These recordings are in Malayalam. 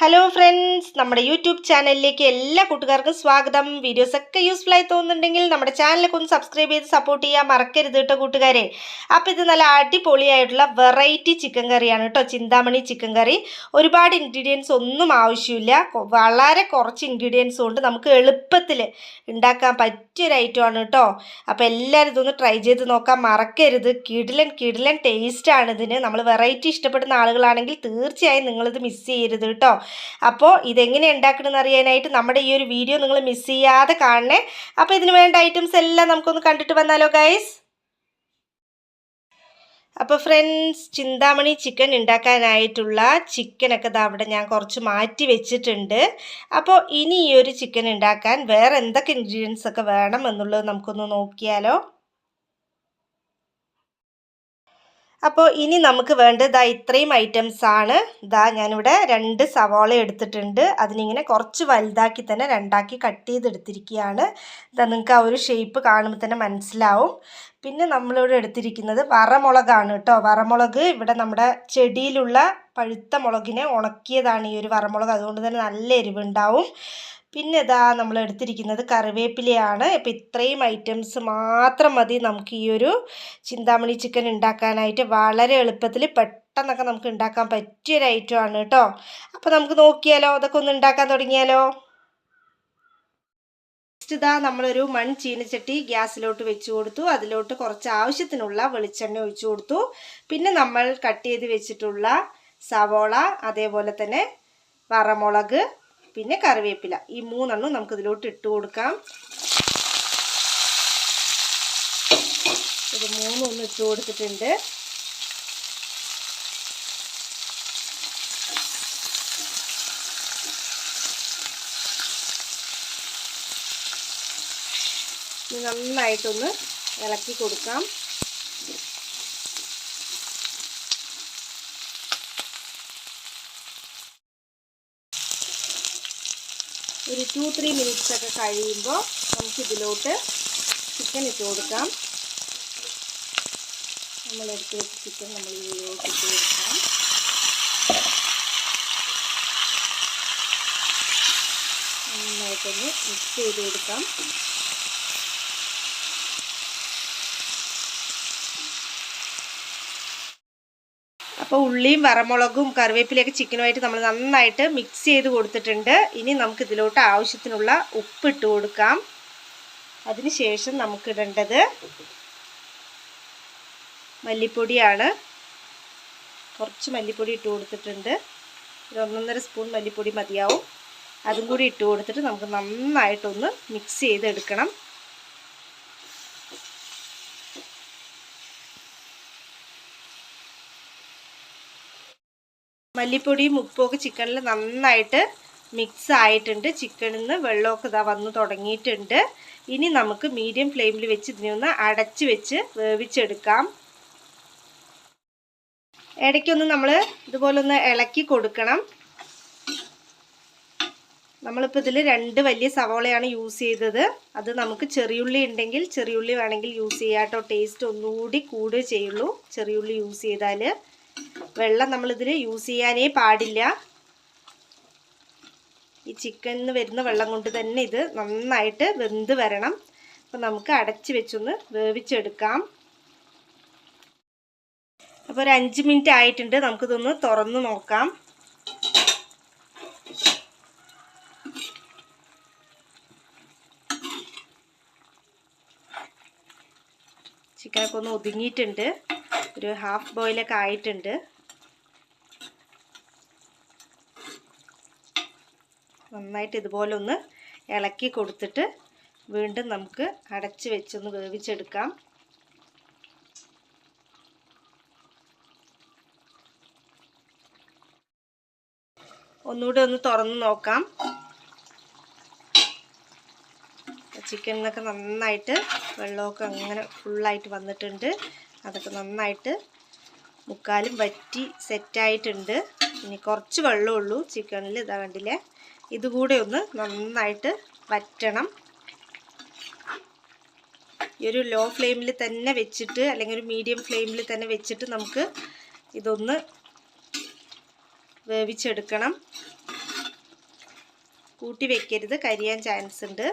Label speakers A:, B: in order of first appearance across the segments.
A: ഹലോ ഫ്രണ്ട്സ്, നമ്മുടെ യൂട്യൂബ് ചാനലിലേക്ക് എല്ലാ കൂട്ടുകാർക്കും സ്വാഗതം. വീഡിയോസൊക്കെ യൂസ്ഫുൾ ആയി തോന്നുന്നുണ്ടെങ്കിൽ നമ്മുടെ ചാനലൊക്കെ ഒന്ന് സബ്സ്ക്രൈബ് ചെയ്ത് സപ്പോർട്ട് ചെയ്യാൻ മറക്കരുത് കേട്ടോ കൂട്ടുകാരെ. അപ്പോൾ ഇത് നല്ല അടിപൊളിയായിട്ടുള്ള വെറൈറ്റി ചിക്കൻ കറിയാണ് കേട്ടോ, ചിന്താമണി ചിക്കൻ കറി. ഒരുപാട് ഇൻഗ്രീഡിയൻസ് ഒന്നും ആവശ്യമില്ല, വളരെ കുറച്ച് ഇൻഗ്രീഡിയൻസ് കൊണ്ട് നമുക്ക് എളുപ്പത്തിൽ ഉണ്ടാക്കാൻ പറ്റിയൊരു ഐറ്റമാണ് കേട്ടോ. അപ്പോൾ എല്ലാവരും ഇതൊന്ന് ട്രൈ ചെയ്ത് നോക്കാൻ മറക്കരുത്. കിടിലൻ ടേസ്റ്റാണ് ഇതിന്. നമ്മൾ വെറൈറ്റി ഇഷ്ടപ്പെടുന്ന ആളുകളാണെങ്കിൽ തീർച്ചയായും നിങ്ങളിത് മിസ് ചെയ്യരുത് കേട്ടോ. അപ്പോൾ ഇതെങ്ങനെ ഉണ്ടാക്കണമെന്ന് അറിയാനായിട്ട് നമ്മുടെ ഈ ഒരു വീഡിയോ നിങ്ങൾ മിസ് ചെയ്യാതെ കാണണേ. അപ്പോൾ ഇതിന് വേണ്ട ഐറ്റംസ് എല്ലാം നമുക്കൊന്ന് കണ്ടിട്ട് വന്നാലോ ഗൈസ്. അപ്പോൾ ഫ്രണ്ട്സ്, ചിന്താമണി ചിക്കൻ ഉണ്ടാക്കാനായിട്ടുള്ള ചിക്കനൊക്കെ അവിടെ ഞാൻ കുറച്ച് മാറ്റി വെച്ചിട്ടുണ്ട്. അപ്പോൾ ഇനി ഈ ഒരു ചിക്കൻ ഉണ്ടാക്കാൻ വേറെ എന്തൊക്കെ ഇൻഗ്രീഡിയൻസ് ഒക്കെ വേണം എന്നുള്ളത് നമുക്കൊന്ന് നോക്കിയാലോ. അപ്പോൾ ഇനി നമുക്ക് വേണ്ടത് ഇത്രയും ഐറ്റംസ് ആണ്. ഞാനിവിടെ 2 സവാള എടുത്തിട്ടുണ്ട്. അതിനിങ്ങനെ കുറച്ച് വലുതാക്കി തന്നെ 2ആക്കി കട്ട് ചെയ്തെടുത്തിരിക്കുകയാണ്. നിങ്ങൾക്ക് ആ ഒരു ഷേപ്പ് കാണുമ്പോൾ തന്നെ മനസ്സിലാവും. പിന്നെ നമ്മളിവിടെ എടുത്തിരിക്കുന്നത് വറമുളകാണ് കേട്ടോ. വറമുളക് ഇവിടെ നമ്മുടെ ചെടിയിലുള്ള പഴുത്ത മുളകിനെ ഉണക്കിയതാണ് ഈ ഒരു വറമുളക്. അതുകൊണ്ട് തന്നെ നല്ല എരിവുണ്ടാവും. പിന്നെ നമ്മൾ എടുത്തിരിക്കുന്നത് കറിവേപ്പിലയാണ്. അപ്പോൾ ഇത്രയും ഐറ്റംസ് മാത്രം മതി നമുക്ക് ഈ ഒരു ചിന്താമണി ചിക്കൻ ഉണ്ടാക്കാനായിട്ട്. വളരെ എളുപ്പത്തിൽ പെട്ടെന്നൊക്കെ നമുക്ക് ഉണ്ടാക്കാൻ പറ്റിയൊരു ഐറ്റമാണ് കേട്ടോ. അപ്പോൾ നമുക്ക് നോക്കിയാലോ, അതൊക്കെ ഒന്ന് ഉണ്ടാക്കാൻ തുടങ്ങിയാലോ. നെക്സ്റ്റ് നമ്മളൊരു ചീനച്ചട്ടി ഗ്യാസിലോട്ട് വെച്ച് കൊടുത്തു. അതിലോട്ട് കുറച്ച് ആവശ്യത്തിനുള്ള വെളിച്ചെണ്ണ ഒഴിച്ചു കൊടുത്തു. പിന്നെ നമ്മൾ കട്ട് ചെയ്ത് വെച്ചിട്ടുള്ള സവോള, അതേപോലെ തന്നെ വറമുളക്, പിന്നെ കറിവേപ്പില, ഈ 3 നമുക്കിതിലോട്ട് ഇട്ട് കൊടുക്കാം. ഇത് 3 ഇട്ട് കൊടുത്തിട്ടുണ്ട്. നന്നായിട്ടൊന്ന് ഇളക്കി കൊടുക്കാം. ഒരു 2-3 മിനിറ്റ്സ് ഒക്കെ കഴിയുമ്പോൾ നമുക്കിതിലോട്ട് ചിക്കൻ ഇട്ട് കൊടുക്കാം. നമ്മളെടുത്ത് വെച്ച ചിക്കൻ നമ്മൾ ഇതിലോട്ട് ഇട്ട് കൊടുക്കാം. നന്നായിട്ടൊന്ന് മിക്സ് ചെയ്ത് കൊടുക്കാം. അപ്പോൾ ഉള്ളിയും വറമുളകും കറിവേപ്പിലയൊക്കെ ചിക്കനുമായിട്ട് നമ്മൾ നന്നായിട്ട് മിക്സ് ചെയ്ത് കൊടുത്തിട്ടുണ്ട്. ഇനി നമുക്ക് ഇതിലോട്ട് ആവശ്യത്തിനുള്ള ഉപ്പ് ഇട്ട് കൊടുക്കാം. അതിനുശേഷം നമുക്ക് ഇടേണ്ടത് മല്ലിപ്പൊടിയാണ്. കുറച്ച് മല്ലിപ്പൊടി ഇട്ട് കൊടുത്തിട്ടുണ്ട്. ഒരു 1.5 സ്പൂൺ മല്ലിപ്പൊടി മതിയാവും. അതും കൂടി ഇട്ട് കൊടുത്തിട്ട് നമുക്ക് നന്നായിട്ടൊന്ന് മിക്സ് ചെയ്തെടുക്കണം. മല്ലിപ്പൊടിയും ഉപ്പുമൊക്കെ ചിക്കനിൽ നന്നായിട്ട് മിക്സ് ആയിട്ടുണ്ട്. ചിക്കനിൽ നിന്ന് വെള്ളമൊക്കെ വന്ന് തുടങ്ങിയിട്ടുണ്ട്. ഇനി നമുക്ക് മീഡിയം ഫ്ലെയിമിൽ വെച്ച് ഇതിനൊന്ന് അടച്ച് വെച്ച് വേവിച്ചെടുക്കാം. ഇടയ്ക്കൊന്ന് നമ്മൾ ഇതുപോലെ ഒന്ന് ഇളക്കി കൊടുക്കണം. നമ്മളിപ്പോൾ ഇതിൽ 2 വലിയ സവോളയാണ് യൂസ് ചെയ്തത്. അത് നമുക്ക് ചെറിയുള്ളി ഉണ്ടെങ്കിൽ ചെറിയുള്ളി വേണമെങ്കിൽ യൂസ് ചെയ്യാം കേട്ടോ. ടേസ്റ്റ് ഒന്നുകൂടി കൂടുകയേ ചെയ്യുള്ളൂ ചെറിയുള്ളി യൂസ് ചെയ്താൽ. വെള്ളം നമ്മളിതിൽ യൂസ് ചെയ്യാനേ പാടില്ല. ഈ ചിക്കനിൽ നിന്ന് വരുന്ന വെള്ളം കൊണ്ട് തന്നെ ഇത് നന്നായിട്ട് വെന്ത് വരണം. അപ്പോൾ നമുക്ക് അടച്ച് വെച്ചൊന്ന് വേവിച്ചെടുക്കാം. അപ്പോൾ ഒരു 5 മിനിറ്റ് ആയിട്ടുണ്ട്. നമുക്കിതൊന്ന് തുറന്ന് നോക്കാം. ചിക്കനൊക്കെ ഒന്ന് ഒതുങ്ങിയിട്ടുണ്ട്. ഒരു ഹാഫ് ബോയിലൊക്കെ ആയിട്ടുണ്ട്. നന്നായിട്ട് ഇതുപോലെ ഒന്ന് ഇളക്കി കൊടുത്തിട്ട് വീണ്ടും നമുക്ക് അടച്ച് വെച്ചൊന്ന് വേവിച്ചെടുക്കാം. ഒന്നുകൂടെ ഒന്ന് തുറന്ന് നോക്കാം. ചിക്കനിൽ നിന്നൊക്കെ നന്നായിട്ട് വെള്ളമൊക്കെ അങ്ങനെ ഫുള്ളായിട്ട് വന്നിട്ടുണ്ട്. അതൊക്കെ നന്നായിട്ട് മുക്കാലും വറ്റി സെറ്റായിട്ടുണ്ട്. ഇനി കുറച്ച് വെള്ളമുള്ളൂ ചിക്കനിൽ. ഇതാ കണ്ടില്ലേ, ഇതുകൂടെ ഒന്ന് നന്നായിട്ട് വറ്റണം. ഈ ഒരു ലോ ഫ്ലെയിമിൽ തന്നെ വെച്ചിട്ട്, അല്ലെങ്കിൽ ഒരു മീഡിയം ഫ്ലെയിമിൽ തന്നെ വെച്ചിട്ട് നമുക്ക് ഇതൊന്ന് വേവിച്ചെടുക്കണം. കൂട്ടി വെക്കരുത്, കരിയാൻ ചാൻസ് ഉണ്ട്.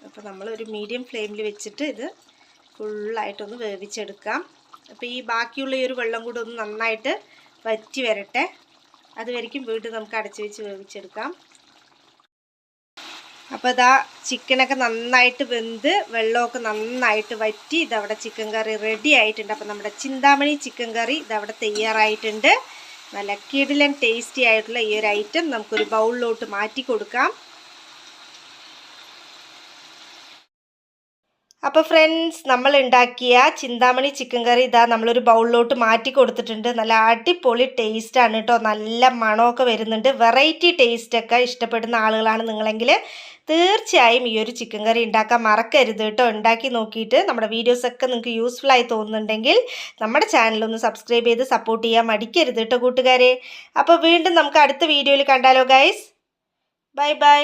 A: അപ്പോൾ നമ്മളൊരു മീഡിയം ഫ്ലെയിമിൽ വെച്ചിട്ട് ഇത് ഫുള്ളായിട്ടൊന്ന് വേവിച്ചെടുക്കാം. അപ്പോൾ ഈ ബാക്കിയുള്ള ഈ ഒരു വെള്ളം കൂടെ ഒന്ന് നന്നായിട്ട് വറ്റി വരട്ടെ. അതുവരെയ്ക്കും വീണ്ടും നമുക്ക് അടച്ചു വെച്ച് വേവിച്ചെടുക്കാം. അപ്പോൾ ഇതാ ചിക്കനൊക്കെ നന്നായിട്ട് വെന്ത് വെള്ളമൊക്കെ നന്നായിട്ട് വറ്റി ഇതവിടെ ചിക്കൻ കറി റെഡി ആയിട്ടുണ്ട്. അപ്പോൾ നമ്മുടെ ചിന്താമണി ചിക്കൻ കറി ഇതവിടെ തയ്യാറായിട്ടുണ്ട്. നല്ല കിടിലൻ ടേസ്റ്റി ആയിട്ടുള്ള ഈ ഒരു ഐറ്റം നമുക്കൊരു ബൗളിലോട്ട് മാറ്റി കൊടുക്കാം. അപ്പോൾ ഫ്രണ്ട്സ്, നമ്മൾ ഉണ്ടാക്കിയ ചിന്താമണി ചിക്കൻ കറി ഇതാ നമ്മളൊരു ബൗളിലോട്ട് മാറ്റി കൊടുത്തിട്ടുണ്ട്. നല്ല അടിപൊളി ടേസ്റ്റാണ് കേട്ടോ. നല്ല മണമൊക്കെ വരുന്നുണ്ട്. വെറൈറ്റി ടേസ്റ്റൊക്കെ ഇഷ്ടപ്പെടുന്ന ആളുകളാണ് നിങ്ങളെങ്കിൽ തീർച്ചയായും ഈ ഒരു ചിക്കൻ കറി ഉണ്ടാക്കാൻ മറക്കരുത് കേട്ടോ. ഉണ്ടാക്കി നോക്കിയിട്ട് നമ്മുടെ വീഡിയോസൊക്കെ നിങ്ങൾക്ക് യൂസ്ഫുൾ ആയി തോന്നുന്നുണ്ടെങ്കിൽ നമ്മുടെ ചാനലൊന്ന് സബ്സ്ക്രൈബ് ചെയ്ത് സപ്പോർട്ട് ചെയ്യാൻ മടിക്കരുത് കേട്ടോ കൂട്ടുകാരെ. അപ്പോൾ വീണ്ടും നമുക്ക് അടുത്ത വീഡിയോയിൽ കണ്ടാലോ ഗൈസ്. Bye bye.